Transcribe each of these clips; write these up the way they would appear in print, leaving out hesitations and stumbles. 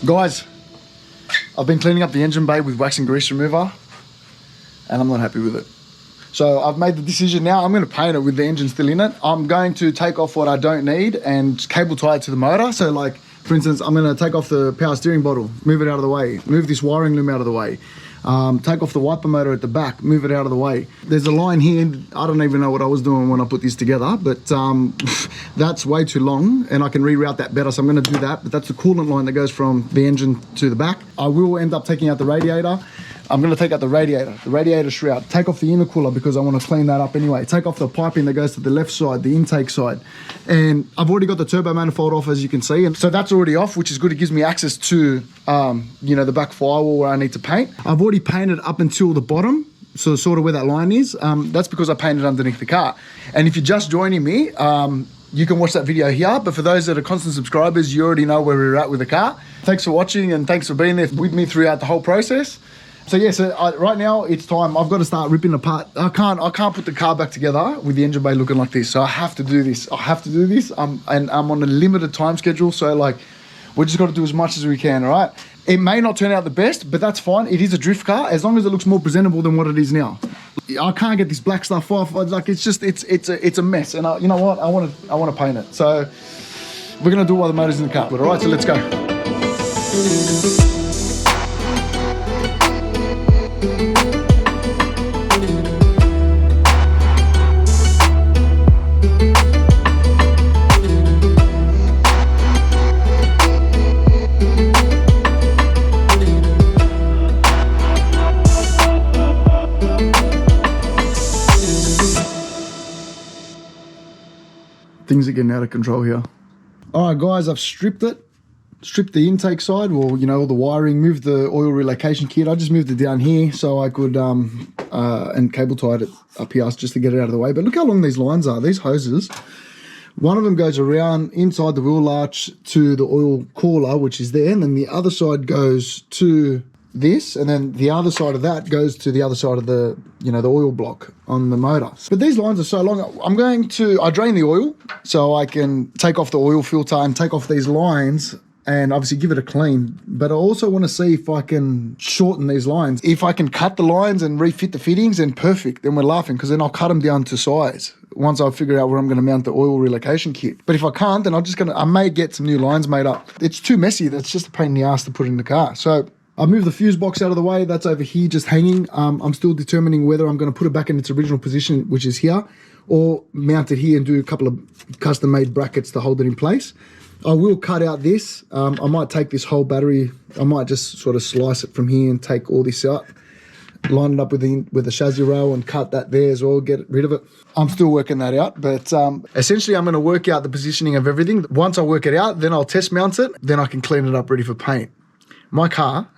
Guys, I've been cleaning up the engine bay with wax and grease remover and I'm not happy with it. So I've made the decision now, I'm going to paint it with the engine still in it. I'm going to take off what I don't need and cable tie it to the motor. So like, for instance, I'm going to take off the power steering bottle, move it out of the way, move this wiring loom out of the way, take off the wiper motor at the back, move it out of the way. There's a line here, I don't even know what I was doing when I put this together, but that's way too long and I can reroute that better, so I'm going to do that. But that's the coolant line that goes from the engine to the back. I will end up taking out the radiator. I'm going to take out the radiator shroud, take off the intercooler because I want to clean that up anyway, take off the piping that goes to the left side, the intake side. And I've already got the turbo manifold off, as you can see, and so that's already off, which is good. It gives me access to, you know, the back firewall where I need to paint. I've already painted up until the bottom, so sort of where that line is. That's because I painted underneath the car. And if you're just joining me, you can watch that video here, but for those that are constant subscribers, you already know where we're at with the car. Thanks for watching and thanks for being there with me throughout the whole process. So yeah, right now it's time. I've got to start ripping apart. I can't put the car back together with the engine bay looking like this. So I have to do this. And I'm on a limited time schedule. So like, we just got to do as much as we can, all right? It may not turn out the best, but that's fine. It is a drift car, as long as it looks more presentable than what it is now. I can't get this black stuff off. Like, it's just, it's a mess. And you know what? I want to paint it. So we're gonna do it while the motor's in the car. But all right, so let's go. Things are getting out of control here. All right, guys, I've stripped the intake side, well, you know, all the wiring, moved the oil relocation kit. I just moved it down here so I could, and cable tied it up here just to get it out of the way. But look how long these lines are, these hoses. One of them goes around inside the wheel arch to the oil cooler, which is there, and then the other side goes to this, and then the other side of that goes to the other side of the, you know, the oil block on the motor. But these lines are so long. I drain the oil so I can take off the oil filter and take off these lines and obviously give it a clean. But I also want to see if I can shorten these lines. If I can cut the lines and refit the fittings, then perfect. Then we're laughing, because then I'll cut them down to size once I figure out where I'm going to mount the oil relocation kit. But if I can't, then I may get some new lines made up. It's too messy. That's just a pain in the ass to put in the car. So I moved the fuse box out of the way. That's over here just hanging. I'm still determining whether I'm going to put it back in its original position, which is here, or mount it here and do a couple of custom made brackets to hold it in place. I will cut out this. I might take this whole battery. I might just sort of slice it from here and take all this out, line it up with the chassis rail and cut that there as well, get rid of it. I'm still working that out, but essentially I'm going to work out the positioning of everything. Once I work it out, then I'll test mount it. Then I can clean it up ready for paint. My car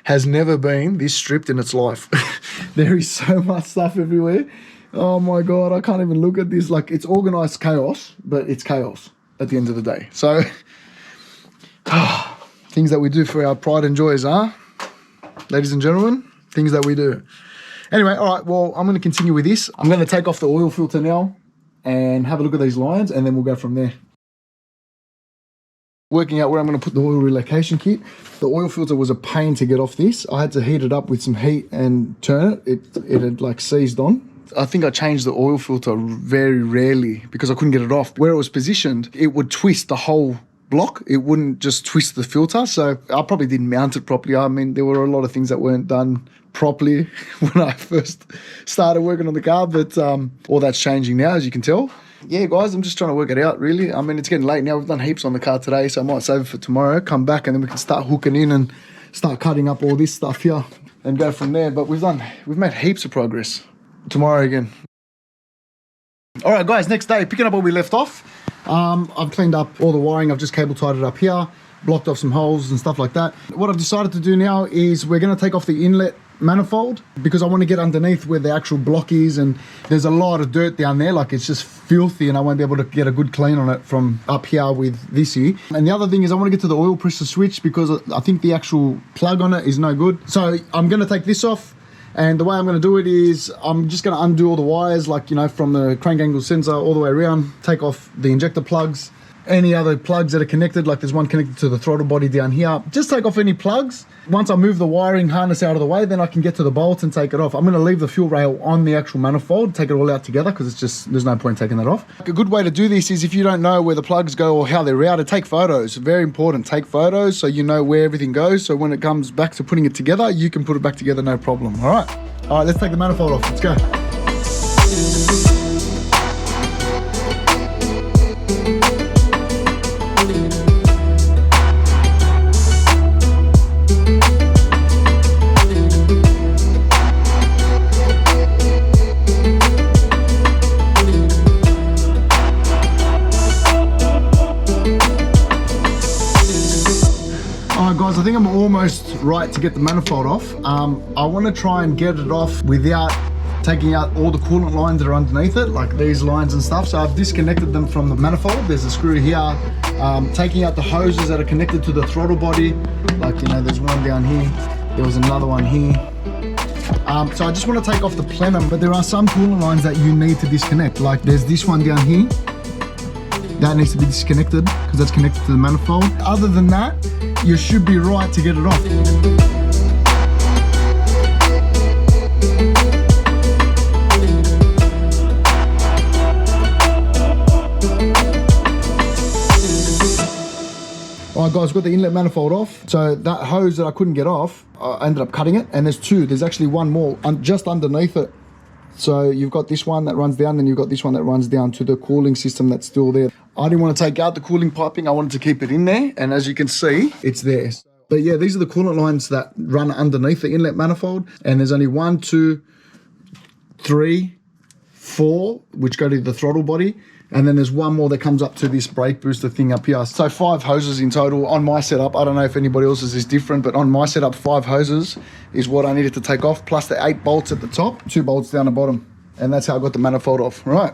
has never been this stripped in its life. There is so much stuff everywhere. Oh my God, I can't even look at this. Like, it's organized chaos, but it's chaos at the end of the day. So, things that we do for our pride and joys, huh? Ladies and gentlemen, things that we do. Anyway, all right, well, I'm going to continue with this. I'm going to take off the oil filter now and have a look at these lines, and then we'll go from there. Working out where I'm going to put the oil relocation kit. The oil filter was a pain to get off this. I had to heat it up with some heat and turn it. It had like seized on. I think I changed the oil filter very rarely because I couldn't get it off. Where it was positioned, it would twist the whole block. It wouldn't just twist the filter. So I probably didn't mount it properly. I mean, there were a lot of things that weren't done properly when I first started working on the car, but all that's changing now, as you can tell. Yeah, guys, I'm just trying to work it out, really. I mean, it's getting late now. We've done heaps on the car today, so I might save it for tomorrow, come back, and then we can start hooking in and start cutting up all this stuff here and go from there. But we've made heaps of progress. Tomorrow again. All right, guys, next day, picking up where we left off. I've cleaned up all the wiring. I've just cable tied it up here, blocked off some holes and stuff like that. What I've decided to do now is we're going to take off the inlet manifold because I want to get underneath where the actual block is, and there's a lot of dirt down there, like it's just filthy, and I won't be able to get a good clean on it from up here with this here. And the other thing is I want to get to the oil pressure switch because I think the actual plug on it is no good. So I'm going to take this off, and the way I'm going to do it is I'm just going to undo all the wires, like, you know, from the crank angle sensor all the way around, take off the injector plugs, any other plugs that are connected, like there's one connected to the throttle body down here. Just take off any plugs. Once I move the wiring harness out of the way, then I can get to the bolts and take it off. I'm going to leave the fuel rail on the actual manifold, take it all out together because it's just, there's no point taking that off. A good way to do this is if you don't know where the plugs go or how they're routed, take photos. Very important, take photos so you know where everything goes. So when it comes back to putting it together, you can put it back together, no problem. All right, let's take the manifold off. Let's go. Guys, I think I'm almost right to get the manifold off. I want to try and get it off without taking out all the coolant lines that are underneath it, like these lines and stuff. So I've disconnected them from the manifold. There's a screw here. Taking out the hoses that are connected to the throttle body, like, you know, there's one down here, there was another one here. So I just want to take off the plenum, but there are some coolant lines that you need to disconnect. Like there's this one down here that needs to be disconnected because that's connected to the manifold. Other than that, you should be right to get it off. Alright guys, got the inlet manifold off. So that hose that I couldn't get off, I ended up cutting it, and there's two. There's actually one more just underneath it. So you've got this one that runs down, and you've got this one that runs down to the cooling system that's still there. I didn't want to take out the cooling piping, I wanted to keep it in there, and as you can see, it's there. But yeah, these are the coolant lines that run underneath the inlet manifold, and there's only 1, 2, 3, 4, which go to the throttle body, and then there's one more that comes up to this brake booster thing up here. So 5 hoses in total on my setup. I don't know if anybody else's is different, but on my setup, 5 hoses is what I needed to take off, plus the 8 bolts at the top, 2 bolts down the bottom. And that's how I got the manifold off. Right,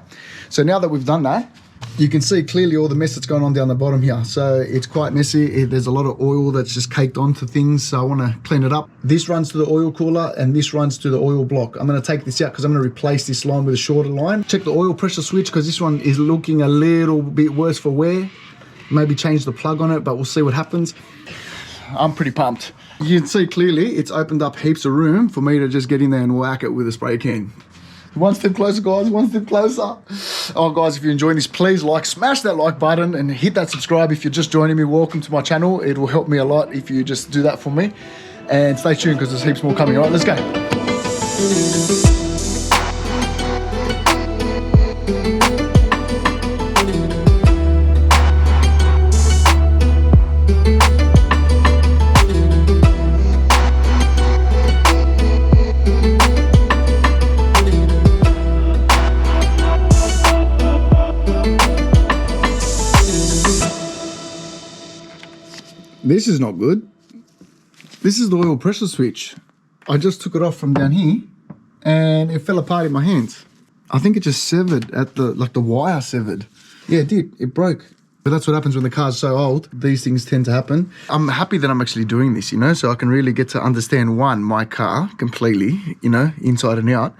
so now that we've done that, you can see clearly all the mess that's going on down the bottom here. So it's quite messy. There's a lot of oil that's just caked onto things, so I want to clean it up. This runs to the oil cooler, and this runs to the oil block. I'm going to take this out because I'm going to replace this line with a shorter line. Check the oil pressure switch because this one is looking a little bit worse for wear. Maybe change the plug on it, but we'll see what happens. I'm pretty pumped. You can see clearly it's opened up heaps of room for me to just get in there and whack it with a spray can. One step closer, guys, one step closer. Oh, guys, if you're enjoying this, please smash that like button and hit that subscribe. If you're just joining me, welcome to my channel. It will help me a lot if you just do that for me. And stay tuned because there's heaps more coming. All right, let's go. This is not good. This is the oil pressure switch. I just took it off from down here and it fell apart in my hands. I think it just severed at the wire severed. Yeah, it did. It broke. But that's what happens when the car's so old. These things tend to happen. I'm happy that I'm actually doing this, you know, so I can really get to understand, 1, my car completely, you know, inside and out,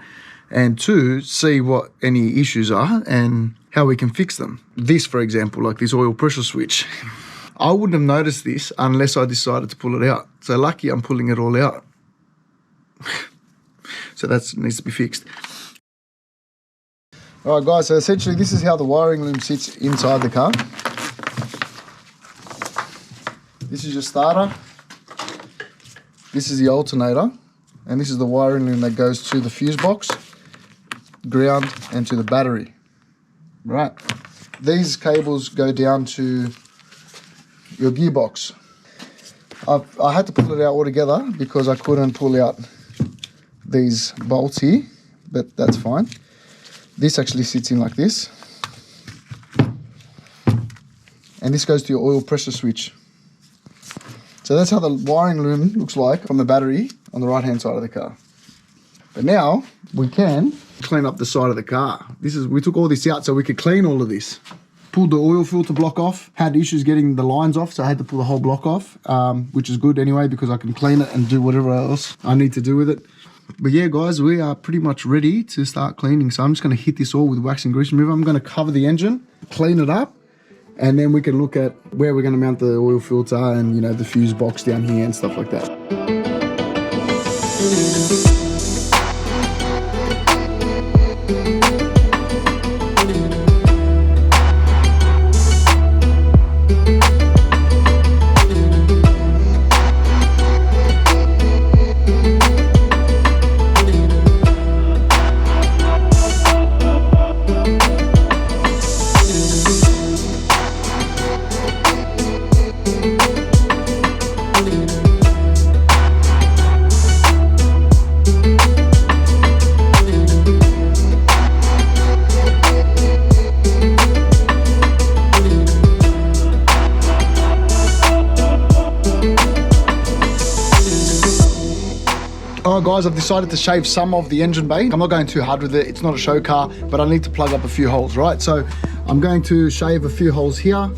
and 2, see what any issues are and how we can fix them. This, for example, like this oil pressure switch. I wouldn't have noticed this unless I decided to pull it out. So lucky I'm pulling it all out. So that needs to be fixed. All right, guys, so essentially this is how the wiring loom sits inside the car. This is your starter. This is the alternator. And this is the wiring loom that goes to the fuse box, ground, and to the battery. Right. These cables go down to your gearbox. I had to pull it out altogether because I couldn't pull out these bolts here, but that's fine. This actually sits in like this. And this goes to your oil pressure switch. So that's how the wiring loom looks like from the battery on the right-hand side of the car. But now we can clean up the side of the car. We took all this out so we could clean all of this. Pulled the oil filter block off, had issues getting the lines off, so I had to pull the whole block off, which is good anyway because I can clean it and do whatever else I need to do with it. But yeah, guys, we are pretty much ready to start cleaning. So I'm just going to hit this all with wax and grease remover. I'm going to cover the engine, clean it up, and then we can look at where we're going to mount the oil filter and, you know, the fuse box down here and stuff like that. Alright guys, I've decided to shave some of the engine bay. I'm not going too hard with it, it's not a show car, but I need to plug up a few holes, right? So I'm going to shave a few holes here,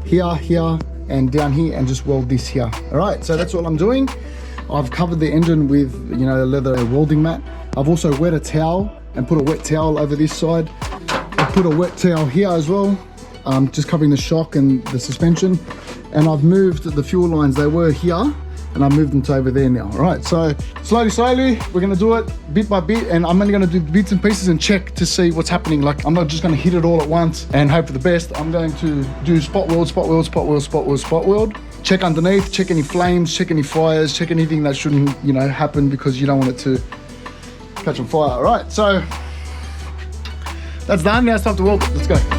here, and down here, and just weld this here. Alright, so that's what I'm doing. I've covered the engine with, you know, a leather welding mat. I've also wet a towel and put a wet towel over this side. I put a wet towel here as well, just covering the shock and the suspension. And I've moved the fuel lines, they were here, and I moved them to over there now. All right, so slowly, we're gonna do it bit by bit, and I'm only gonna do bits and pieces and check to see what's happening. Like, I'm not just gonna hit it all at once and hope for the best. I'm going to do spot weld, check underneath, check any flames, check any fires, check anything that shouldn't, you know, happen because you don't want it to catch on fire. All right, so that's done. Now it's time to weld it. Let's go.